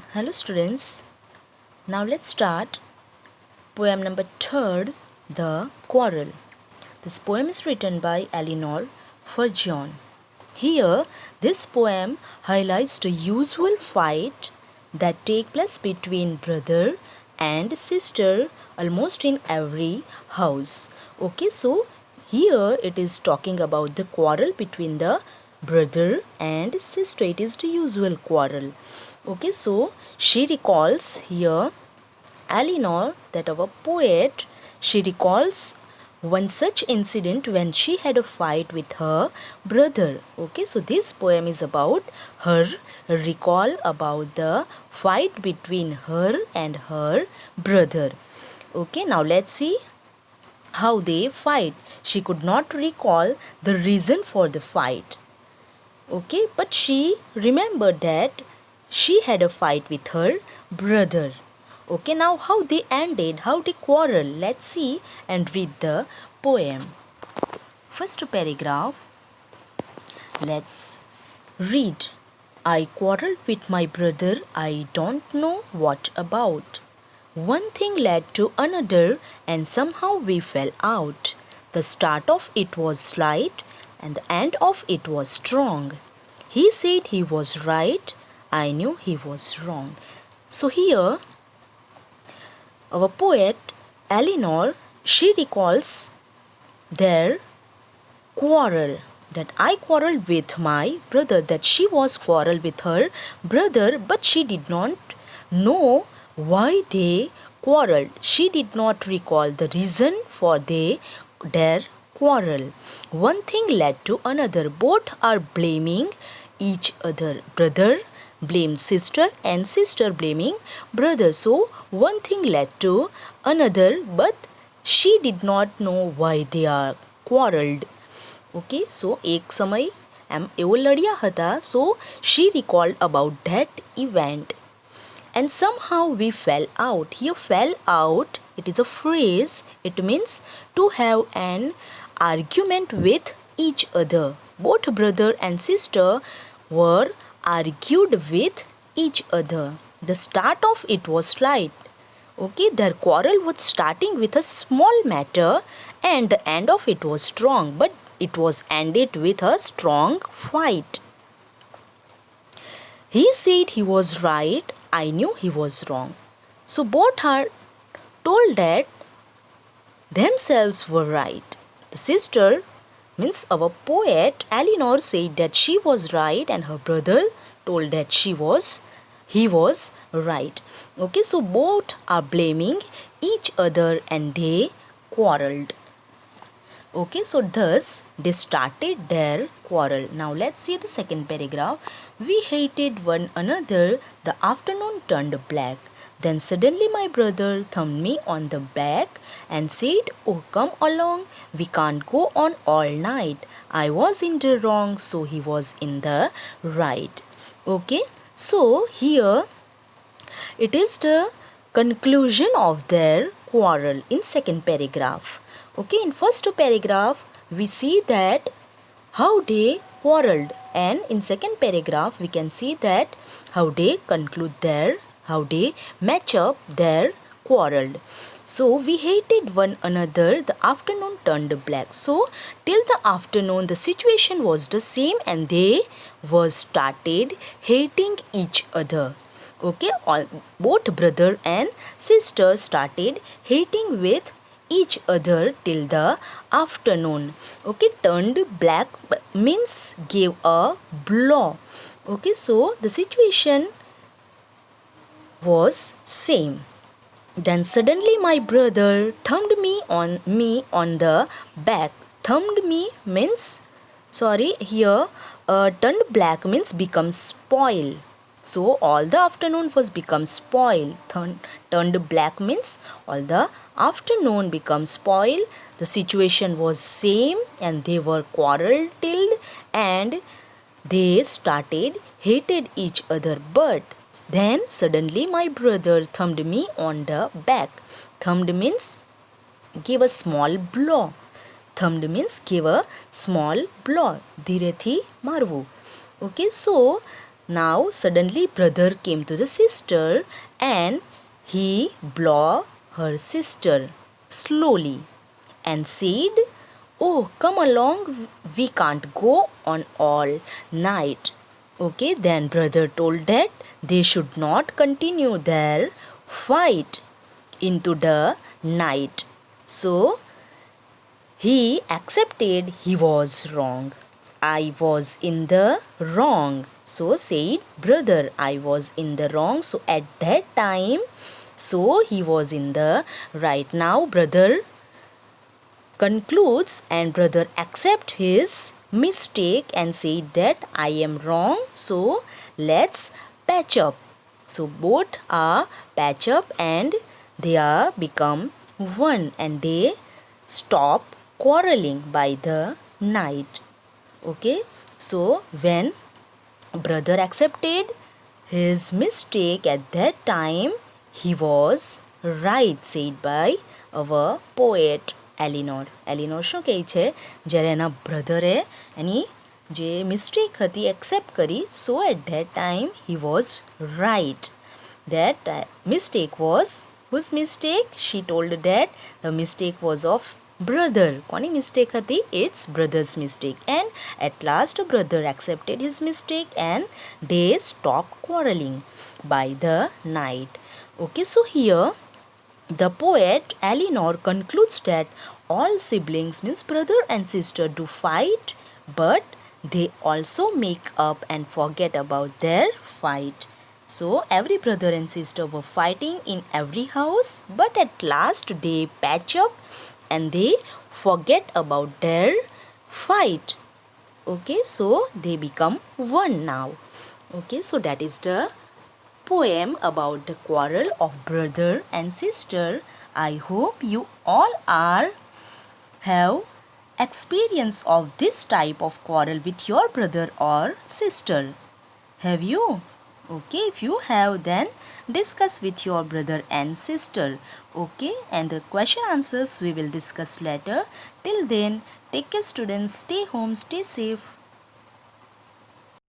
Hello students, now let's start poem number 3rd, The Quarrel. This poem is written by Eleanor Furgeon. Here, this poem highlights the usual fight that take place between brother and sister almost in every house. Okay, so here it is talking about the quarrel between the brother and sister. It is the usual quarrel. Okay, so she recalls here Eleanor, that our poet, she recalls one such incident when she had a fight with her brother. Okay, so this poem is about her recall about the fight between her and her brother. Okay, now let's see how they fight. She could not recall the reason for the fight. Okay, but she remembered that she had a fight with her brother. Okay, now how they ended, how they quarrel. Let's see and read the poem. First paragraph, let's read. I quarreled with my brother, I don't know what about. One thing led to another, and somehow we fell out. The start of it was slight, and the end of it was strong. He said he was right, I knew he was wrong. So here, our poet Eleanor, she recalls their quarrel, that I quarreled with my brother, that she was quarrel with her brother, but she did not know why they quarreled. She did not recall the reason for their quarrel. One thing led to another. Both are blaming each other. Brother blamed sister and sister blaming brother. So one thing led to another, but she did not know why they are quarreled. Okay, so એક સમય એમ એવો લડ્યા હતા. So she recalled about that event. And somehow we fell out. Here fell out, it is a phrase. It means to have an argument with each other. Both brother and sister were argued with each other. The start of it was slight. Okay, their quarrel was starting with a small matter and the end of it was strong, but it was ended with a strong fight. He said he was right, I knew he was wrong. So both are told that themselves were right. The sister, means our poet Eleanor, said that she was right and her brother told that he was right. Okay, so both are blaming each other and they quarreled. Okay, so thus they started their quarrel. Now let's see the second paragraph. We hated one another, the afternoon turned black. Then suddenly my brother thumped me on the back and said, "Oh, come along, we can't go on all night." I was in the wrong, so he was in the right. Okay, so here it is the conclusion of their quarrel in second paragraph. Okay, in first paragraph we see that how they quarreled, and in second paragraph we can see that how they conclude how they match up their quarrel. So we hated one another, the afternoon turned black. So till the afternoon the situation was the same and they were started hating each other. Okay, both brother and sister started hating with each other till the afternoon. Okay, turned black means gave a blow. Okay, so the situation was same. Then suddenly my brother thumped me on the back. Thumped me means, sorry, here turned black means become spoil. So all the afternoon was become spoil. Turned black means all the afternoon become spoil. The situation was same and they were quarreled till and they started hated each other. But then suddenly my brother thumped me on the back. Thumped means give a small blow. Thumped means give a small blow. ધીરેથી મારવું. Okay, so Now suddenly brother came to the sister and he blew her sister slowly and said, "Oh, come along, we can't go on all night." Okay, then brother told that they should not continue their fight into the night. So he accepted he was wrong. I was in the wrong. So said brother, I was in the wrong. So at that time, so he was in the right. Now brother concludes and brother accept his mistake and said that I am wrong. So let's patch up. So both are patch up and they are become one and they stop quarreling by the night. Okay, so when brother accepted his mistake at that time, he was right, said by our poet Eleanor. Eleanor શું કહે છે જ્યારે એના બ્રધરે એની જે mistake હતી accept કરી, so at that time he was right. That mistake was whose mistake? She told that the mistake was of brother. કોની mistake હતી? It's brother's mistake. And at last brother accepted his mistake and they stopped quarreling by the night. Okay, so here the poet Eleanor concludes that all siblings means brother and sister do fight, but they also make up and forget about their fight. So every brother and sister were fighting in every house, but at last they patch up and they forget about their fight. Okay, so they become one now. Okay, so that is the poem about the quarrel of brother and sister. I hope you all have experience of this type of quarrel with your brother or sister. Have you? Okay, if you have, then discuss with your brother and sister. Okay, and the question answers we will discuss later. Till then, take care students, stay home, stay safe.